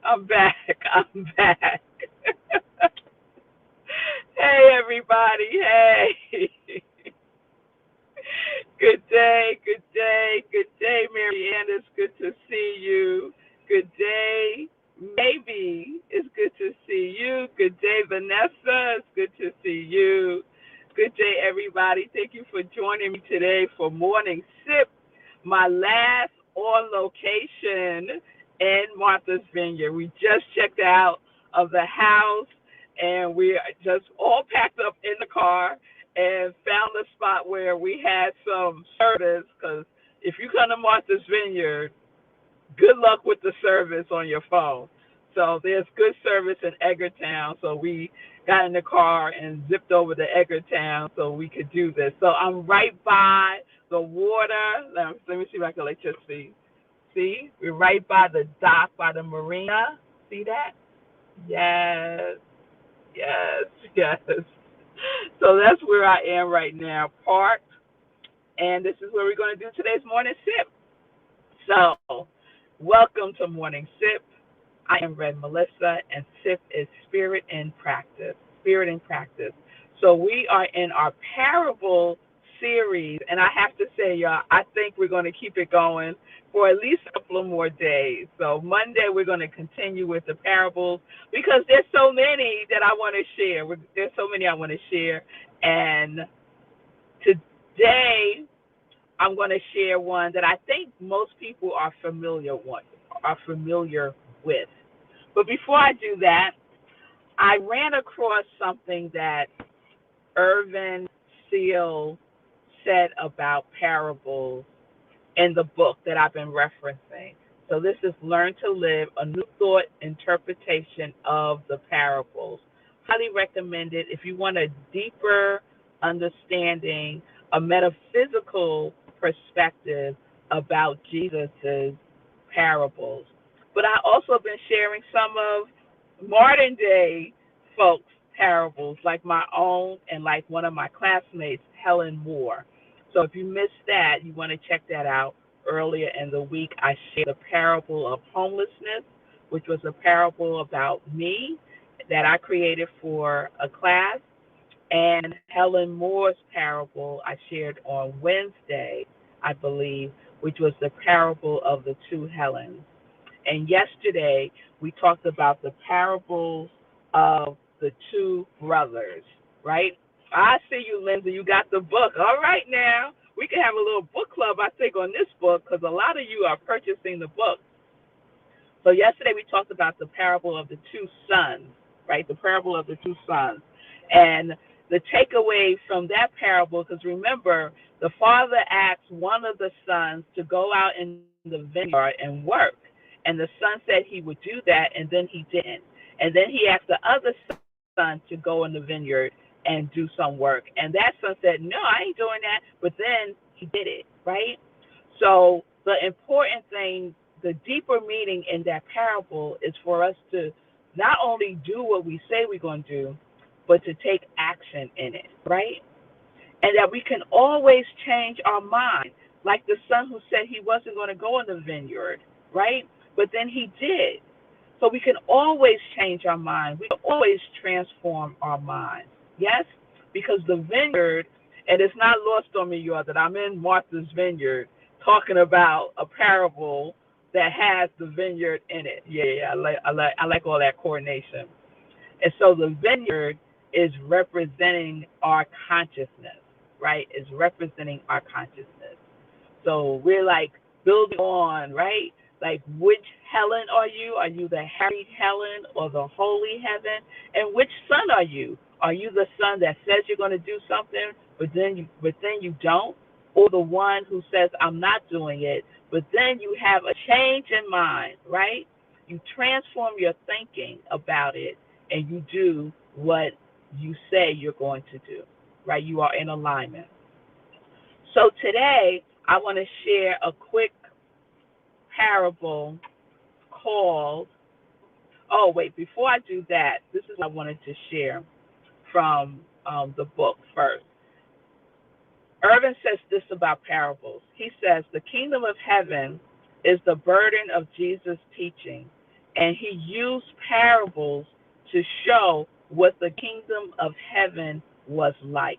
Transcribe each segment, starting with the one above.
I'm back. I'm back. Hey, everybody. Hey. Good day. Good day. Good day, Marianne. It's good to see you. Good day. Maybe it's good to see you. Good day, Vanessa. It's good to see you. Good day, everybody. Thank you for joining me today for Morning Sip, my last on location in Martha's Vineyard. We just checked out of the house and we are just all packed up in the car and found a spot where we had some service because if you come to Martha's Vineyard, good luck with the service on your phone. So there's good service in Edgartown. So we got in the car and zipped over to Edgartown so we could do this. So I'm right by the water. Let me see if I can let you see. See, we're right by the dock, by the marina. See that? Yes, yes, yes. So that's where I am right now, parked. And this is where we're going to do today's morning sip. So, welcome to Morning Sip. I am Red Melissa, and SIP is Spirit in Practice. Spirit in Practice. So we are in our parable series, and I have to say, y'all, I think we're going to keep it going for at least a couple of more days. So Monday we're going to continue with the parables because there's so many that I want to share. There's so many I want to share, and today I'm going to share one that I think most people are familiar with. But before I do that, I ran across something that Irvin Seal said about parables in the book that I've been referencing. So this is Learn to Live, a New Thought Interpretation of the Parables. Highly recommend it if you want a deeper understanding, a metaphysical perspective about Jesus's parables. But I also been sharing some of modern day folks' parables, like my own and like one of my classmates, Helen Moore. So if you missed that, you want to check that out. Earlier in the week, I shared the parable of homelessness, which was a parable about me that I created for a class. And Helen Moore's parable I shared on Wednesday, I believe, which was the parable of the two Helens. And yesterday, we talked about the parables of the two brothers, right? I see you, Lindsay. You got the book. All right, now. We can have a little book club, I think, on this book because a lot of you are purchasing the book. So yesterday, we talked about the parable of the two sons, right? The parable of the two sons. And the takeaway from that parable, because remember, the father asked one of the sons to go out in the vineyard and work. And the son said he would do that, and then he didn't. And then he asked the other son to go in the vineyard and do some work. And that son said, no, I ain't doing that. But then he did it, right? So the important thing, the deeper meaning in that parable is for us to not only do what we say we're going to do, but to take action in it, right? And that we can always change our mind, like the son who said he wasn't going to go in the vineyard, right? But then he did. So we can always change our mind. We can always transform our minds. Yes? Because the vineyard, and it's not lost on me, y'all, that I'm in Martha's Vineyard talking about a parable that has the vineyard in it. Yeah, I like all that coordination. And so the vineyard is representing our consciousness, right? Is representing our consciousness. So we're like building on, right? Like, which Helen are you? Are you the harried Helen or the holy Helen? And which son are you? Are you the son that says you're going to do something, but then you don't? Or the one who says, I'm not doing it, but then you have a change in mind, right? You transform your thinking about it, and you do what you say you're going to do, right? You are in alignment. So today, I want to share a quick parable called, oh, wait, before I do that, this is what I wanted to share from the book first. Irvin says this about parables. He says, the kingdom of heaven is the burden of Jesus' teaching. And he used parables to show what the kingdom of heaven was like.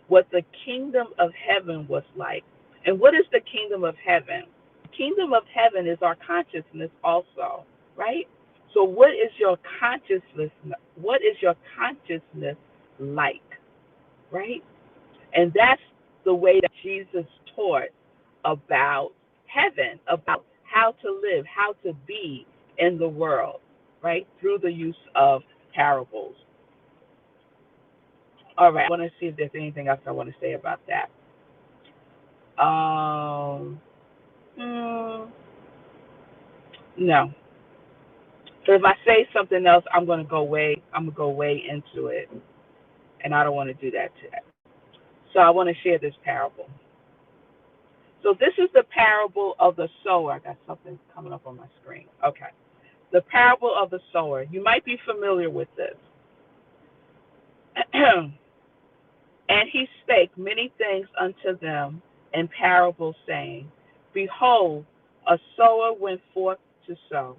What the kingdom of heaven was like. And what is the kingdom of heaven? The kingdom of heaven is our consciousness also, right? So what is your consciousness? What is your consciousness like, right? And that's the way that Jesus taught about heaven, about how to live, how to be in the world, right? Through the use of parables. All right, I want to see if there's anything else I want to say about that. No. So if I say something else, I'm gonna go way into it, and I don't want to do that today. So I want to share this parable. So this is the parable of the sower. I got something coming up on my screen. Okay. The parable of the sower. You might be familiar with this. And he spake many things unto them in parables, saying, Behold, a sower went forth to sow.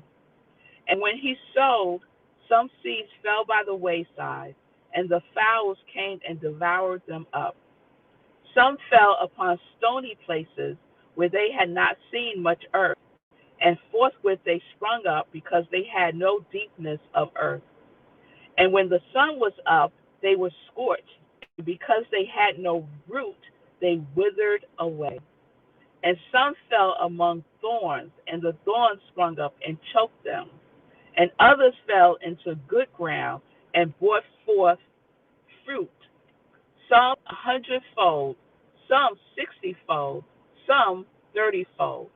And when he sowed, some seeds fell by the wayside, and the fowls came and devoured them up. Some fell upon stony places where they had not seen much earth, and forthwith they sprung up because they had no deepness of earth. And when the sun was up, they were scorched. Because they had no root, they withered away. And some fell among thorns, and the thorns sprung up and choked them. And others fell into good ground and brought forth fruit, some 100-fold, some 60-fold, some 30-fold.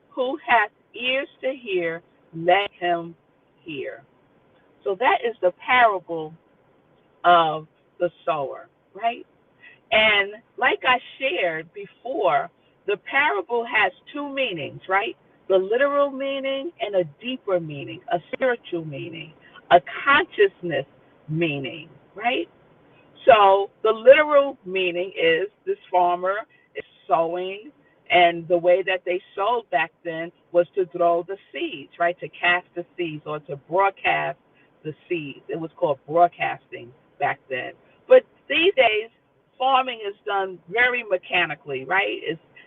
Who hath ears to hear, let him hear. So that is the parable of the sower, right? And like I shared before, the parable has two meanings, right? The literal meaning and a deeper meaning, a spiritual meaning, a consciousness meaning, right? So the literal meaning is this farmer is sowing, and the way that they sowed back then was to throw the seeds, right? To cast the seeds or to broadcast the seeds. It was called broadcasting back then. But these days, farming is done very mechanically, right?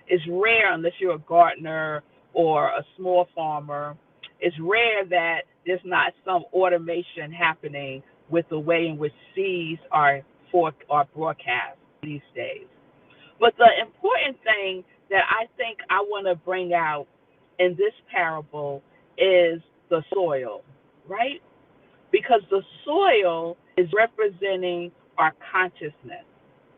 It's rare unless you're a gardener or a small farmer. It's rare that there's not some automation happening with the way in which seeds are broadcast these days. But the important thing that I think I want to bring out in this parable is the soil, right? Because the soil is representing our consciousness,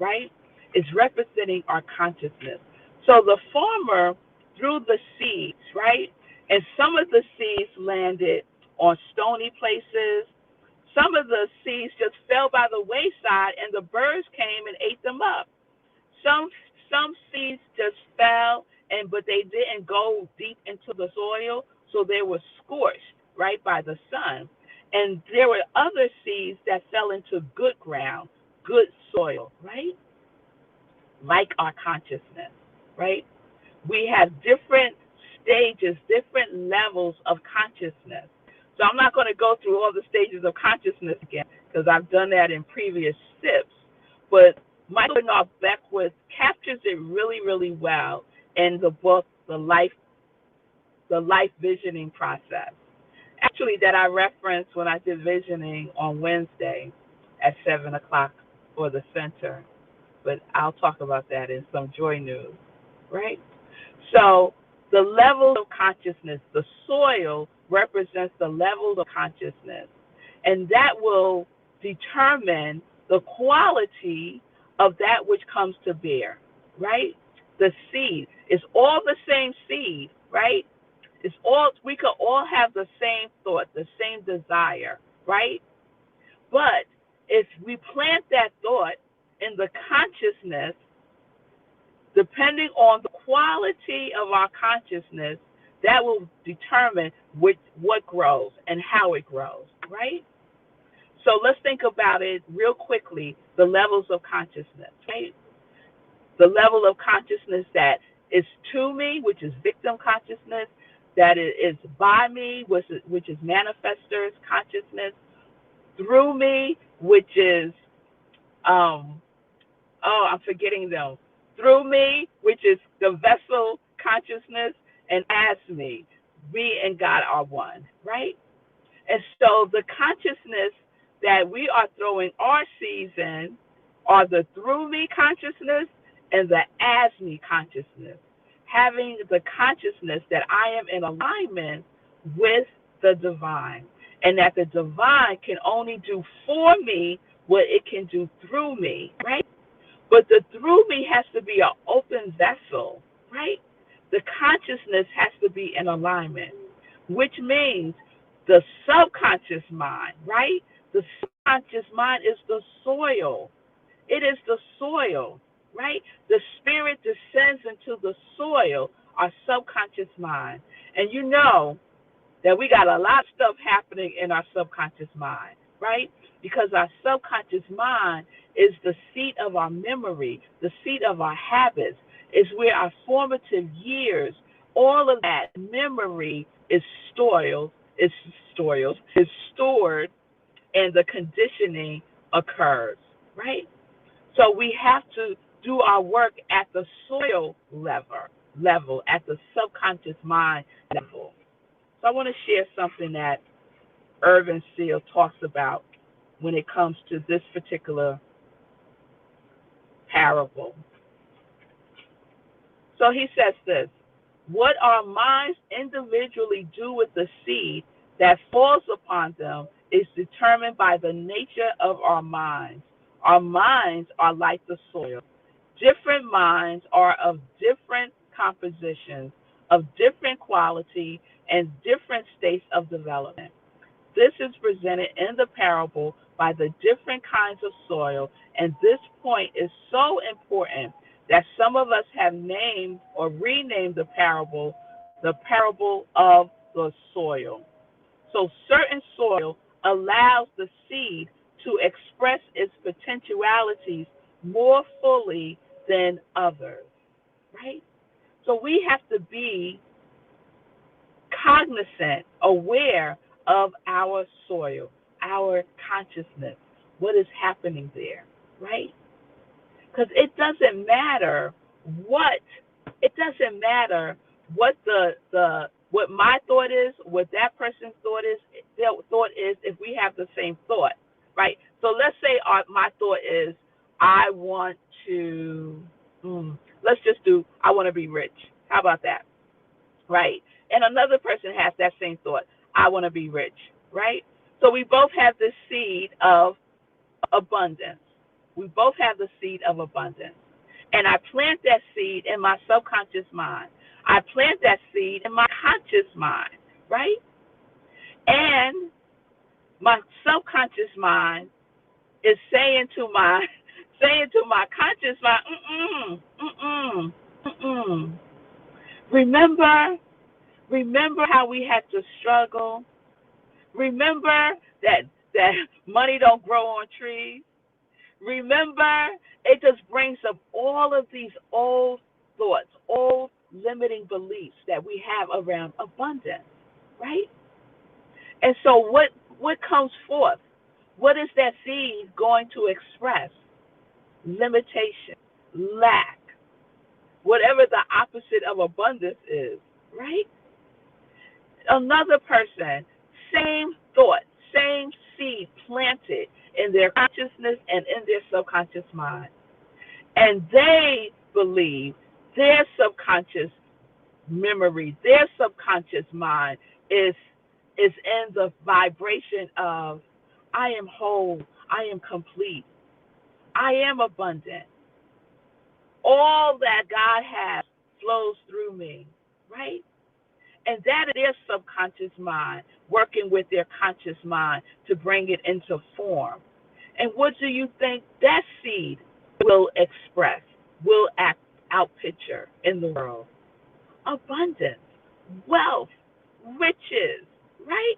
right? It's representing our consciousness. So the farmer threw the seeds, right? And some of the seeds landed on stony places. Some of the seeds just fell by the wayside, and the birds came and ate them up. Some seeds just fell, but they didn't go deep into the soil, so they were scorched, right, by the sun. And there were other seeds that fell into good ground, good soil, right? Like our consciousness, right? We have different stages, different levels of consciousness. So I'm not going to go through all the stages of consciousness again because I've done that in previous SIPs. But Michael Beckwith captures it really, really well in the book, The Life Visioning Process. Actually, that I referenced when I did visioning on Wednesday at 7 o'clock for the center. But I'll talk about that in some joy news, right? So the level of consciousness, the soil represents the level of consciousness, and that will determine the quality of that which comes to bear, right? The seed is all the same seed, right? We could all have the same thought, the same desire, right? But if we plant that thought in the consciousness, depending on the quality of our consciousness, that will determine what grows and how it grows, right? So let's think about it real quickly, the levels of consciousness, right? The level of consciousness that is to me, which is victim consciousness, that is by me, which is manifestors consciousness, through me, which is I'm forgetting them. Through me, which is the vessel consciousness, and as me, we and God are one, right? And so the consciousness that we are throwing our seeds in are the through me consciousness and the as me consciousness. Having the consciousness that I am in alignment with the divine, and that the divine can only do for me what it can do through me, right? But the through me has to be an open vessel, right? The consciousness has to be in alignment, which means the subconscious mind, right? The subconscious mind is the soil. It is the soil, right? The spirit descends into the soil, our subconscious mind. And you know that we got a lot of stuff happening in our subconscious mind, right? Because our subconscious mind is the seat of our memory, the seat of our habits, is where our formative years, all of that memory is stored, and the conditioning occurs, right? So we have to do our work at the soil level, at the subconscious mind level. So I want to share something that Irvin Seal talks about when it comes to this particular parable. So he says this: what our minds individually do with the seed that falls upon them is determined by the nature of our minds. Our minds are like the soil. Different minds are of different compositions, of different quality, and different states of development. This is presented in the parable by the different kinds of soil, and this point is so important that some of us have named or renamed the parable of the soil. So certain soil allows the seed to express its potentialities more fully than others, right? So we have to be cognizant, aware of our soil, our consciousness, what is happening there, right? Because it doesn't matter what what my thought is, what that person's thought is. Their thought is if we have the same thought, right? So let's say my thought is I want to, let's just do I want to be rich. How about that, right? And another person has that same thought. I want to be rich, right? So we both have the seed of abundance. We both have the seed of abundance. And I plant that seed in my subconscious mind. I plant that seed in my conscious mind, right? And my subconscious mind is saying to my conscious mind, Remember how we had to struggle. Remember that money don't grow on trees. Remember, it just brings up all of these old thoughts, old limiting beliefs that we have around abundance, right? And so what comes forth? What is that seed going to express? Limitation, lack, whatever the opposite of abundance is, right? Another person, same thought, same seed planted in their consciousness and in their subconscious mind. And they believe their subconscious memory, their subconscious mind is in the vibration of I am whole, I am complete, I am abundant. All that God has flows through me, right? And that is their subconscious mind working with their conscious mind to bring it into form. And what do you think that seed will express, will act out picture in the world? Abundance, wealth, riches, right?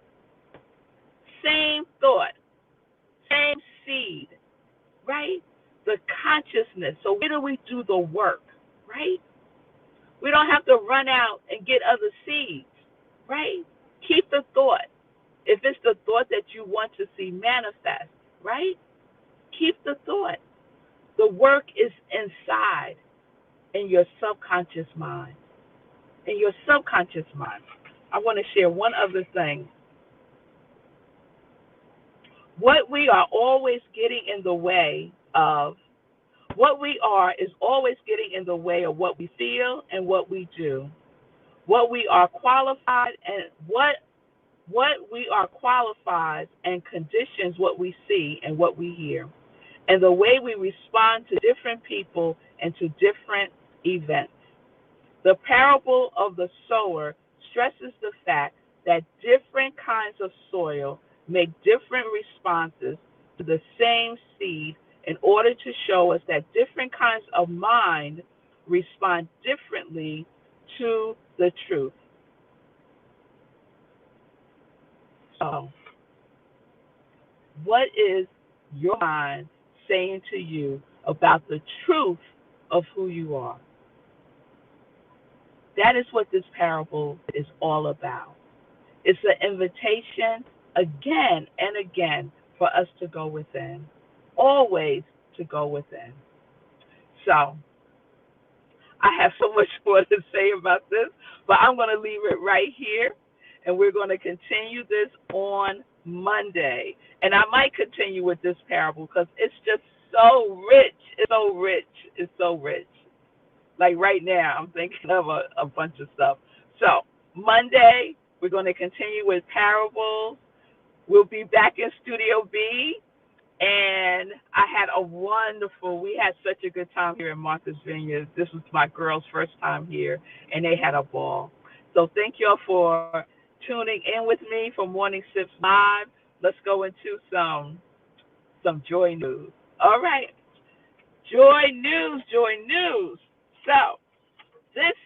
Same thought, same seed, right? The consciousness. So where do we do the work, right? We don't have to run out and get other seeds. right? Keep the thought. If it's the thought that you want to see manifest, right? Keep the thought. The work is inside in your subconscious mind. In your subconscious mind. I want to share one other thing. What we are always getting in the way of, what we are is always getting in the way of what we feel and what we do. What we are qualified and what we are qualifies and conditions what we see and what we hear, and the way we respond to different people and to different events. The parable of the sower stresses the fact that different kinds of soil make different responses to the same seed in order to show us that different kinds of mind respond differently to the truth. So, what is your mind saying to you about the truth of who you are? That is what this parable is all about. It's an invitation again and again for us to go within, always to go within. So, I have so much more to say about this, but I'm going to leave it right here, and we're going to continue this on Monday. And I might continue with this parable because it's just so rich. It's so rich. It's so rich. Like right now, I'm thinking of a bunch of stuff. So, Monday, we're going to continue with parables. We'll be back in Studio B. And we had such a good time here in Martha's Vineyard. This was my girls' first time here, and they had a ball. So thank y'all for tuning in with me for Morning Sips Live. Let's go into some joy news. All right, joy news. So this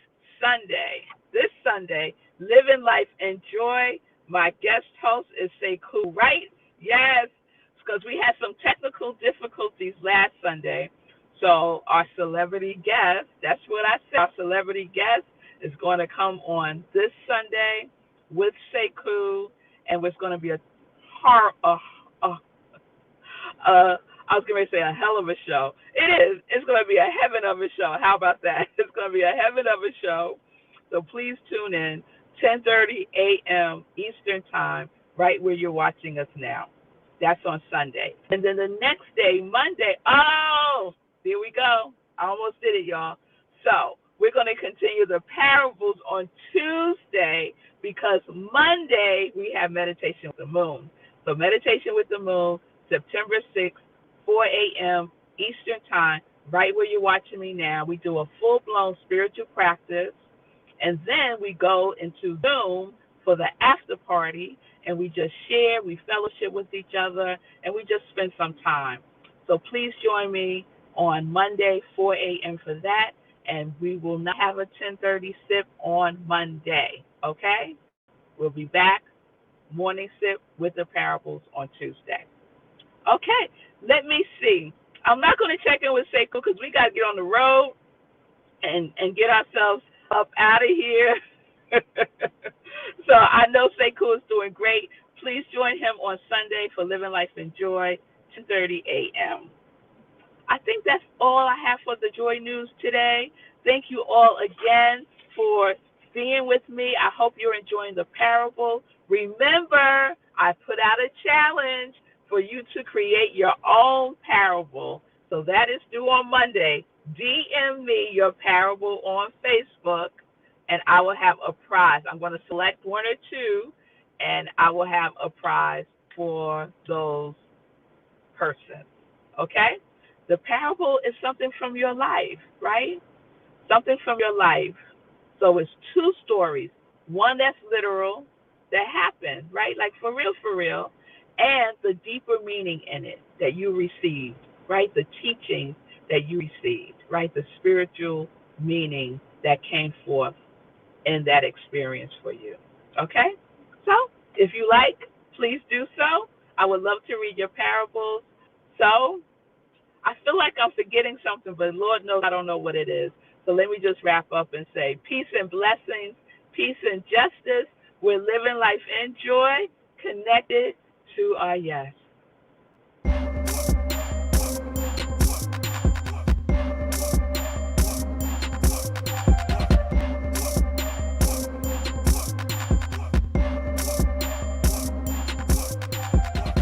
Sunday, Living Life in Joy. My guest host is Sekou, right? Yes, because we had some technical difficulties last Sunday. So our celebrity guest, that's what I said, our celebrity guest is going to come on this Sunday with Sekou, and it's going to be I was going to say a hell of a show. It is. It's going to be a heaven of a show. How about that? It's going to be a heaven of a show. So please tune in, 10:30 a.m. Eastern Time, right where you're watching us now. That's on Sunday. And then the next day, Monday, there we go. I almost did it, y'all. So we're going to continue the parables on Tuesday because Monday we have Meditation with the Moon. So Meditation with the Moon, September 6th, 4 a.m. Eastern Time, right where you're watching me now. We do a full-blown spiritual practice, and then we go into Zoom for the after party, and we just share, we fellowship with each other, and we just spend some time. So please join me on Monday, 4 a.m. for that, and we will not have a 10:30 sip on Monday, okay? We'll be back, morning sip with the parables on Tuesday. Okay, let me see. I'm not going to check in with Sekou because we got to get on the road and get ourselves up out of here. So I know Sekou is doing great. Please join him on Sunday for Living Life in Joy, 10:30 a.m. I think that's all I have for the Joy News today. Thank you all again for being with me. I hope you're enjoying the parable. Remember, I put out a challenge for you to create your own parable. So that is due on Monday. DM me your parable on Facebook, and I will have a prize. I'm going to select one or two, and I will have a prize for those persons. Okay? The parable is something from your life, right? Something from your life. So it's two stories. One that's literal, that happened, right? Like for real, and the deeper meaning in it that you received, right? The teachings that you received, right? The spiritual meaning that came forth in that experience for you. Okay? So, if you like, please do so. I would love to read your parables. So, I feel like I'm forgetting something, but Lord knows I don't know what it is. So let me just wrap up and say peace and blessings, peace and justice. We're living life in joy, connected to our yes.